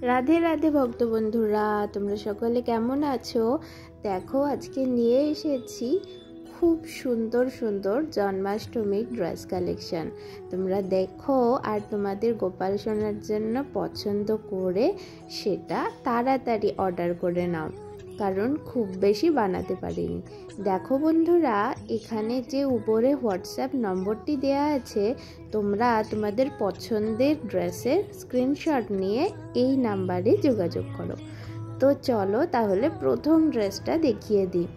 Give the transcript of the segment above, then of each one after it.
রাধে রাধে ভক্ত বন্ধুরা, তোমরা সকলে কেমন আছো? দেখো আজকে নিয়ে এসেছি খুব সুন্দর সুন্দর জন্মাষ্টমীর ড্রেস কালেকশন। তোমরা দেখো আর তোমাদের গোপাল সোনার জন্য পছন্দ করে সেটা তাড়াতাড়ি অর্ডার করে নাও, কারণ খুব বেশি বানাতে পারিনি। দেখো বন্ধুরা, এখানে যে উপরে হোয়াটসঅ্যাপ নম্বরটি দেয়া আছে, তোমরা তোমাদের পছন্দের ড্রেসের স্ক্রিনশট নিয়ে এই নাম্বারে যোগাযোগ করো। তো চলো তাহলে প্রথম ড্রেসটা দেখিয়ে দিই।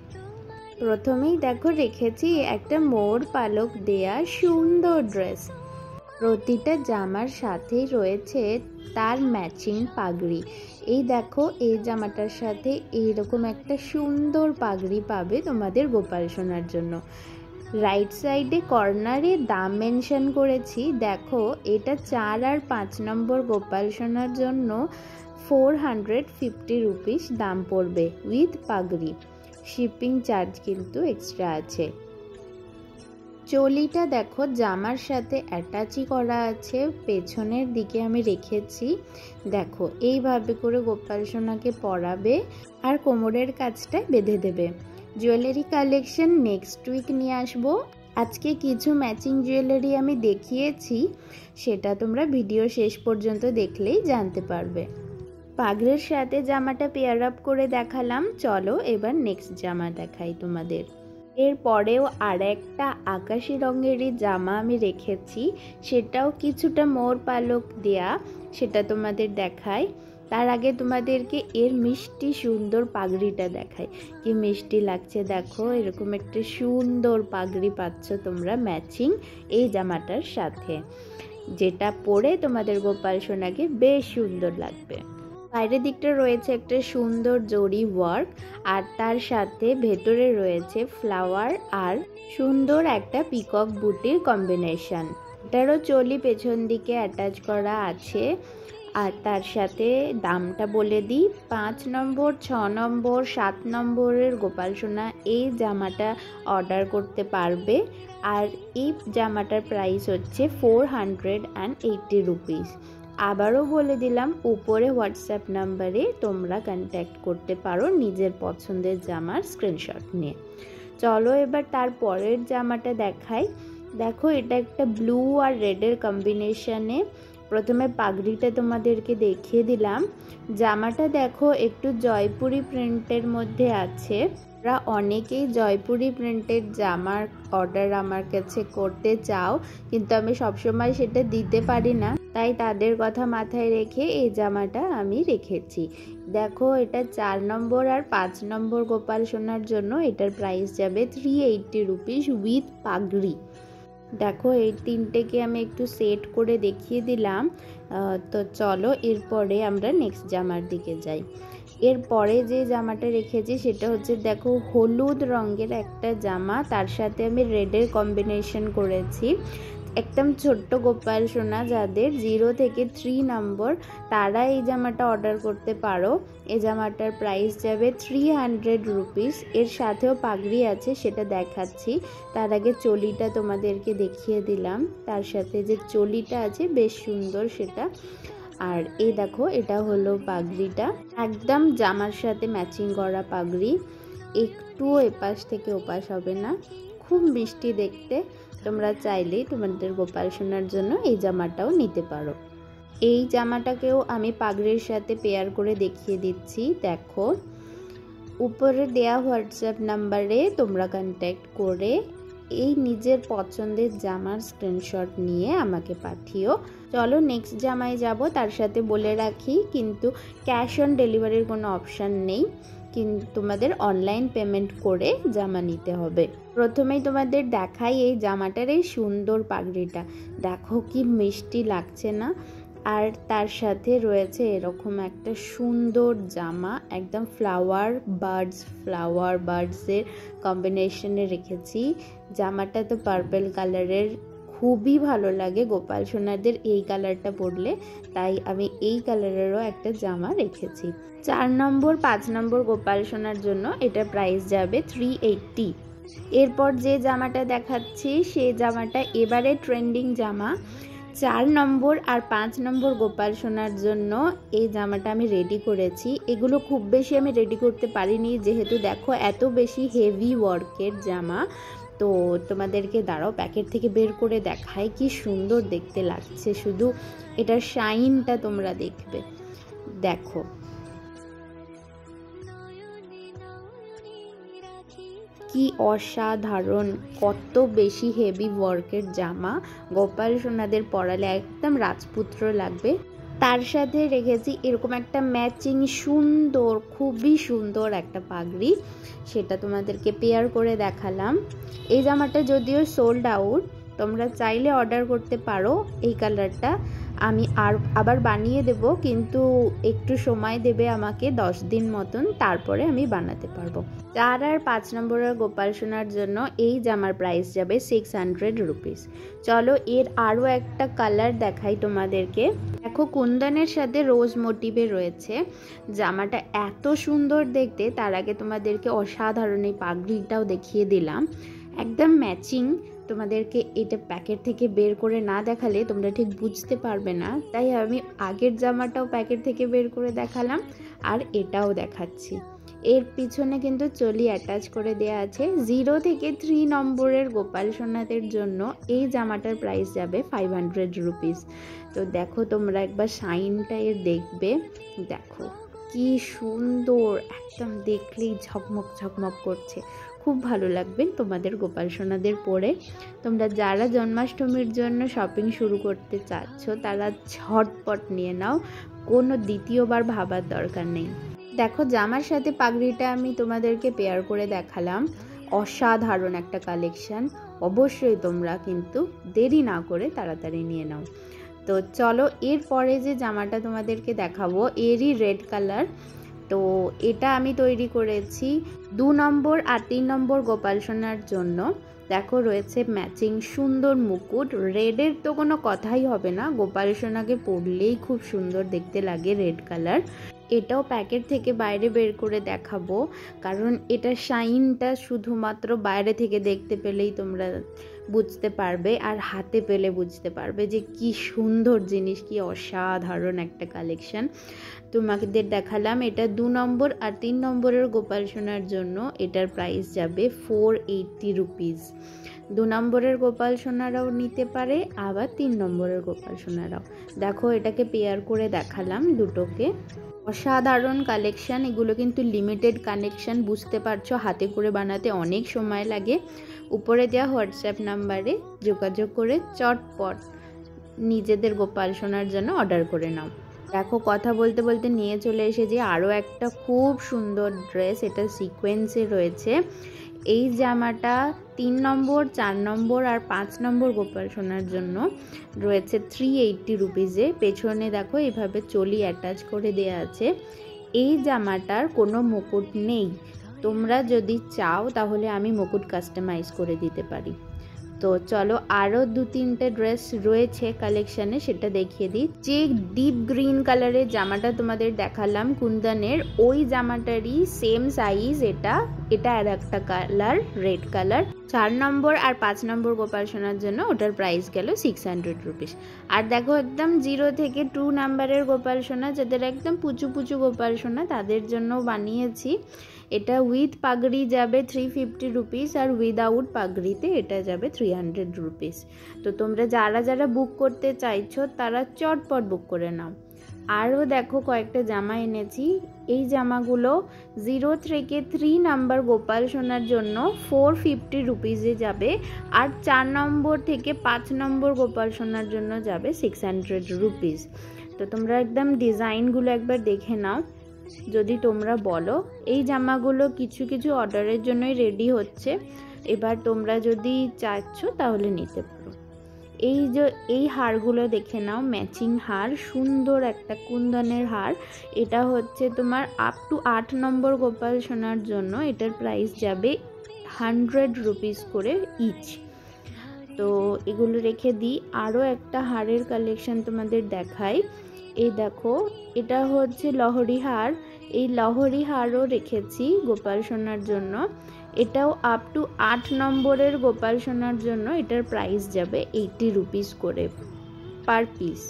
প্রথমেই দেখো রেখেছি একটা মোর পালক দেয়া সুন্দর ড্রেস। প্রতিটা জামার সাথেই রয়েছে তার ম্যাচিং পাগড়ি। এই দেখো, এই জামাটার সাথে এইরকম একটা সুন্দর পাগড়ি পাবে তোমাদের গোপাল সোনার জন্য। রাইট সাইডে কর্নারে দাম মেনশন করেছি। দেখো, এটা 4 আর 5 নম্বর গোপাল সোনার জন্য 450 রুপিস দাম পড়বে উইথ পাগড়ি। শিপিং চার্জ কিন্তু এক্সট্রা আছে। চলিটা দেখো জামার সাথে অ্যাটাচই করা আছে, পেছনের দিকে আমি রেখেছি। দেখো এইভাবে করে গোপাল সোনাকে পরাবে আর কোমরের কাছটা বেঁধে দেবে। জুয়েলারি কালেকশন নেক্সট উইক নিয়ে আসবো। আজকে কিছু ম্যাচিং জুয়েলারি আমি দেখিয়েছি, সেটা তোমরা ভিডিও শেষ পর্যন্ত দেখলেই জানতে পারবে। পাগড়ির সাথে জামাটা পেয়ার আপ করে দেখালাম, চলো এবার নেক্সট জামা দেখাই তোমাদের। এরপরেও আর একটা আকাশি রঙেরই জামা আমি রেখেছি, সেটাও কিছুটা মোর পালক দেয়া, সেটা তোমাদের দেখাই। তার আগে তোমাদেরকে এর মিষ্টি সুন্দর পাগড়িটা দেখাই। কি মিষ্টি লাগছে দেখো, এরকম একটা সুন্দর পাগড়ি পাচ্ছ তোমরা ম্যাচিং এই জামাটার সাথে, যেটা পরে তোমাদের গোপাল সোনাকে বেশ সুন্দর লাগবে। বাইরের দিকটা রয়েছে একটা সুন্দর জরি ওয়ার্ক, আর তার সাথে ভেতরে রয়েছে ফ্লাওয়ার আর সুন্দর একটা পিকক বুটির কম্বিনেশন। এটারও চলি পেছন দিকে অ্যাটাচ করা আছে। আর তার সাথে দামটা বলে দিই, 5 নম্বর, 6 নম্বর, 7 নম্বরের গোপাল সোনা এই জামাটা অর্ডার করতে পারবে। আর এই জামাটার প্রাইস হচ্ছে 480 রুপিস। আবারও বলে দিলাম, উপরে হোয়াটসঅ্যাপ নাম্বারে তোমরা কন্ট্যাক্ট করতে পারো নিজের পছন্দের জামার স্ক্রিনশট নিয়ে। চলো এবার তার পরের জামাটা দেখাই। দেখো, এটা একটা ব্লু আর রেডের কম্বিনেশনে। প্রথমে পাগড়িটা তোমাদেরকে দেখিয়ে দিলাম। জামাটা দেখো একটু জয়পুরি প্রিন্টের মধ্যে আছে। তোমরা অনেকেই জয়পুরি প্রিন্টের জামার অর্ডার আমার কাছে করতে চাও, কিন্তু আমি সবসময় সেটা দিতে পারি না, তাই তাদের কথা মাথায় রেখে এই জামাটা আমি রেখেছি। দেখো, এটা 4 নম্বর আর 5 নম্বর গোপাল সোনার জন্য এটার প্রাইস যাবে 380 রুপিস উইথ পাগড়ি। দেখো, এই তিনটেকে আমি একটু সেট করে দেখিয়ে দিলাম। তো চলো এরপরে আমরা নেক্সট জামার দিকে যাই। এরপরে যে জামাটা রেখেছি সেটা হচ্ছে দেখো হলুদ রঙের একটা জামা, তার সাথে আমি রেডের কম্বিনেশন করেছি। একদম ছোট্ট গোপাল সোনা যাদের 0 থেকে 3 নম্বর, তারা এই জামাটা অর্ডার করতে পারো। এই জামাটার প্রাইস যাবে 300 রুপিস। এর সাথেও পাগড়ি আছে, সেটা দেখাচ্ছি। তার আগে চলিটা তোমাদেরকে দেখিয়ে দিলাম। তার সাথে যে চলিটা আছে বেশ সুন্দর সেটা। আর এই দেখো, এটা হলো পাগড়িটা, একদম জামার সাথে ম্যাচিং করা পাগড়ি, একটু এপাশ থেকে ওপাশ হবে না, খুব মিষ্টি দেখতে। তোমরা চাইলেই তোমাদের গোপাল সোনার জন্য এই জামাটাও নিতে পারো। এই জামাটাকেও আমি পাগড়ির সাথে পেয়ার করে দেখিয়ে দিচ্ছি। দেখো, উপরে দেয়া হোয়াটসঅ্যাপ নাম্বারে তোমরা কন্ট্যাক্ট করে এই নিজের পছন্দের জামার স্ক্রিনশট নিয়ে আমাকে পাঠিও। চলো নেক্সট জামায় যাব। তার সাথে বলে রাখি, কিন্তু ক্যাশ অন ডেলিভারির কোনো অপশান নেই, কিন্তু তোমাদের অনলাইন পেমেন্ট করে জামা নিতে হবে। প্রথমেই তোমাদের দেখাই এই জামাটার এই সুন্দর পাগড়িটা। দেখো কি মিষ্টি লাগছে না? আর তার সাথে রয়েছে এরকম একটা সুন্দর জামা, একদম ফ্লাওয়ার বার্ডসের কম্বিনেশনে রেখেছি। জামাটা তো পার্পল কালারের, খুবই ভালো লাগে গোপাল সোনাদের এই কালারটা পরলে, তাই আমি এই কালারেরও একটা জামা রেখেছি। 4 নম্বর 5 নম্বর গোপাল সোনার জন্য এটা প্রাইস যাবে 380। এরপর যে জামাটা দেখাচ্ছি সেই জামাটা এবারে ট্রেন্ডিং জামা। 4 নম্বর আর 5 নম্বর গোপাল সোনার জন্য এই জামাটা আমি রেডি করেছি। এগুলো খুব বেশি আমি রেডি করতে পারিনি, যেহেতু দেখো এত বেশি হেভি ওয়ার্কের জামা। তো তোমাদেরকে দাঁড়াও প্যাকেট থেকে বের করে দেখায় কি সুন্দর দেখতে লাগছে, শুধু এটার শাইনটা তোমরা দেখবে। দেখো কি অসাধারণ, কত বেশি হেভি ওয়ার্কের জামা। গোপাল সোনাদের পরালে একদম রাজপুত্র লাগবে। তার সাথে রেখেছি এরকম একটা ম্যাচিং সুন্দর, খুবই সুন্দর একটা পাগড়ি, সেটা তোমাদেরকে পেয়ার করে দেখালাম। এই জামাটা যদিও সোল্ড আউট, তোমরা চাইলে অর্ডার করতে পারো। এই কালারটা আমি আবার বানিয়ে দেব, কিন্তু একটু সময় দেবে আমাকে 10 দিন মতন, তারপরে আমি বানাতে পারবো। 4 আর 5 নম্বরের গোপাল সোনার জন্য এই জামার প্রাইস যাবে 600 রুপিস। চলো এর আরও একটা কালার দেখাই তোমাদেরকে। দেখো কুন্দনের সাথে রোজ মোটিভে রয়েছে জামাটা, এত সুন্দর দেখতে। তার আগে তোমাদেরকে অসাধারণ এই পাগড়িটাও দেখিয়ে দিলাম, একদম ম্যাচিং। তোমাদেরকে এটা প্যাকেট থেকে বের করে না দেখালে তোমরা ঠিক বুঝতে পারবে না, তাই আমি আগের জামাটাও প্যাকেট থেকে বের করে দেখালাম আর এটাও দেখাচ্ছি। এর পিছনে কিন্তু চলি অ্যাটাচ করে দেয়া আছে। 0 থেকে 3 নম্বরের গোপাল সোনাদের জন্য এই জামাটার প্রাইস যাবে 500 রুপিস। তো দেখো তোমরা একবার শাইনটা এর দেখবে, দেখো কি সুন্দর, একদম দেখলেই ঝকমক ঝকমক করছে। খুব ভালো লাগবে তোমাদের গোপাল সোনাদের পরে। তোমরা যারা জন্মাষ্টমীর জন্য শপিং শুরু করতে চাচ্ছ তারা ঝটপট নিয়ে নাও, কোনো দ্বিতীয়বার ভাবার দরকার নেই। দেখো জামার সাথে পাগড়িটা আমি তোমাদেরকে পেয়ার করে দেখালাম, অসাধারণ একটা কালেকশন। অবশ্যই তোমরা কিন্তু দেরি না করে তাড়াতাড়ি নিয়ে নাও। তো চলো এরপরে যে জামাটা তোমাদেরকে দেখাবো এরই রেড কালার। তো এটা আমি তৈরি করেছি 2 নম্বর আর 3 নম্বর গোপাল সোনার জন্য। দেখো রয়েছে ম্যাচিং সুন্দর মুকুট, রেডের তো কোনো কথাই হবে না, গোপাল সোনাকে পরলেই খুব সুন্দর দেখতে লাগে রেড কালার। এটাও প্যাকেট থেকে বাইরে বের করে দেখাবো, কারণ এটা শাইনটা শুধুমাত্র বাইরে থেকে দেখতে পেলেই তোমরা বুঝতে পারবে, আর হাতে পেলে বুঝতে পারবে যে কি সুন্দর জিনিস, কি অসাধারণ একটা কালেকশন। তোমাদের দেখালাম এটা 2 নম্বর আর 3 নম্বরের গোপাল সোনার জন্য এটার প্রাইস যাবে 480 রুপিস। 2 নম্বরের গোপাল সোনারাও নিতে পারে, আবার 3 নম্বরের গোপাল সোনারাও। দেখো এটাকে পেয়ার করে দেখালাম দুটোকে, অসাধারণ কালেকশন। এগুলো কিন্তু লিমিটেড কালেকশন, বুঝতে পারছো, হাতে করে বানাতে অনেক সময় লাগে। উপরে দেওয়া হোয়াটসঅ্যাপ নাম্বারে যোগাযোগ করে চটপট নিজেদের গোপাল সোনার জন্য অর্ডার করে নাও। দেখো কথা বলতে বলতে নিয়ে চলে এসেছি আরও একটা খুব সুন্দর ড্রেস, এটা সিকোয়েন্সে রয়েছে। এই জামাটা 3 নম্বর 4 নম্বর আর 5 নম্বর গোপাল সোনার জন্য রয়েছে 380 রুপিসে। পেছনে দেখো এইভাবে চলি অ্যাটাচ করে দেওয়া আছে। এই জামাটার কোনো মুকুট নেই, তোমরা যদি চাও তাহলে আমি মুকুট কাস্টমাইজ করে দিতে পারি। তো চলো আরও 2-3টে ড্রেস রয়েছে কালেকশানে, সেটা দেখিয়ে দিই। যে ডিপ গ্রিন কালারের জামাটা তোমাদের দেখালাম কুন্দনের, ওই জামাটারই সেম সাইজ এটা আর একটা কালার রেড কালার। 4 নম্বর আর 5 নম্বর গোপাল সোনার জন্য ওটার প্রাইস গেল 600 রুপিস। আর দেখো একদম 0 থেকে 2 নাম্বারের গোপাল সোনা, যাদের একদম পুচু পুচু গোপাল সোনা তাদের জন্য বানিয়েছি। এটা উইথ পাগড়ি যাবে 350 রুপিস, আর উইদাউট পাগড়িতে এটা যাবে 300 রুপিস। তো তোমরা যারা বুক করতে চাইছো তারা চটপট বুক করে নাও। আরও দেখো কয়েকটা জামা এনেছি। এই জামাগুলো 0 থেকে 3 নাম্বার গোপাল সোনার জন্য 450 রুপিসে যাবে, আর 4 নম্বর থেকে 5 নম্বর গোপাল সোনার জন্য যাবে 600 রুপিস। তো তোমরা একদম ডিজাইনগুলো একবার দেখে নাও যদি তোমরা বলো। এই জামাগুলো কিছু কিছু অর্ডারের জন্যই রেডি হচ্ছে, এবার তোমরা যদি চাচ্ছ তাহলে নিতে পারো। এই হারগুলো দেখে নাও, ম্যাচিং হার, সুন্দর একটা কুন্দনের হার। এটা হচ্ছে তোমার আপ টু 8 নম্বর গোপাল সোনার জন্য এটার প্রাইস যাবে 100 রুপিস করে ইচ। তো এগুলো রেখে দিই। আরও একটা হারের কালেকশন তোমাদের দেখাই। এই দেখো এটা হচ্ছে লহরি হার, এই লহরি হারও রেখেছি গোপাল সোনার জন্য। এটাও আপ টু 8 নম্বরের গোপাল সোনার জন্য এটার প্রাইস যাবে 80 রুপিস করে। Per piece.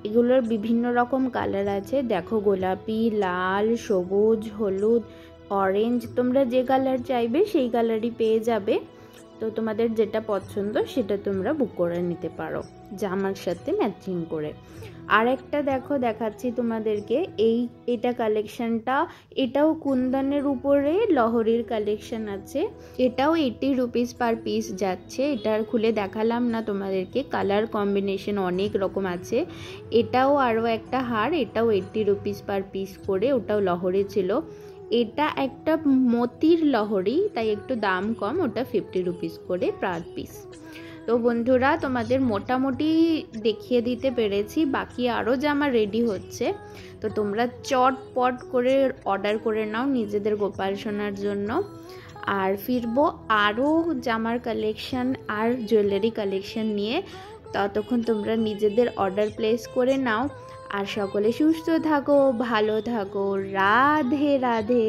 এগুলোর বিভিন্ন রকম কালার আছে, দেখো গোলাপি, লাল, সবুজ, হলুদ, অরেঞ্জ, তোমরা যে কালার চাইবে সেই কালারই পেয়ে যাবে। তো তোমাদের যেটা পছন্দ সেটা তোমরা বুক করে নিতে পারো জামার সাথে ম্যাচিং করে। আর একটা দেখো দেখাচ্ছি তোমাদেরকে, এটা কালেকশনটা, এটাও কুন্দনের উপরে লহরির কালেকশন আছে। এটাও 80 রুপিস পার পিস যাচ্ছে। এটার খুলে দেখালাম না তোমাদেরকে, কালার কম্বিনেশন অনেক রকম আছে। এটাও আরও একটা হার, এটাও 80 রুপিস পার পিস করে, ওটাও লহরি ছিল। এটা একটা মতির লহরি, তাই একটু দাম কম, ওটা 50 রুপিস করে পার পিস। তো বন্ধুরা তোমাদের মোটামুটি দেখিয়ে দিতে পেরেছি, বাকি আরও জামা রেডি হচ্ছে। তো তোমরা চটপট করে অর্ডার করে নাও নিজেদের গোপাল সোনার জন্য। আর ফিরবো আরও জামার কালেকশন আর জুয়েলারি কালেকশন নিয়ে। ততক্ষণ তোমরা নিজেদের অর্ডার প্লেস করে নাও। আর সকলে সুস্থ থাকো, ভালো থাকো, রাধে রাধে।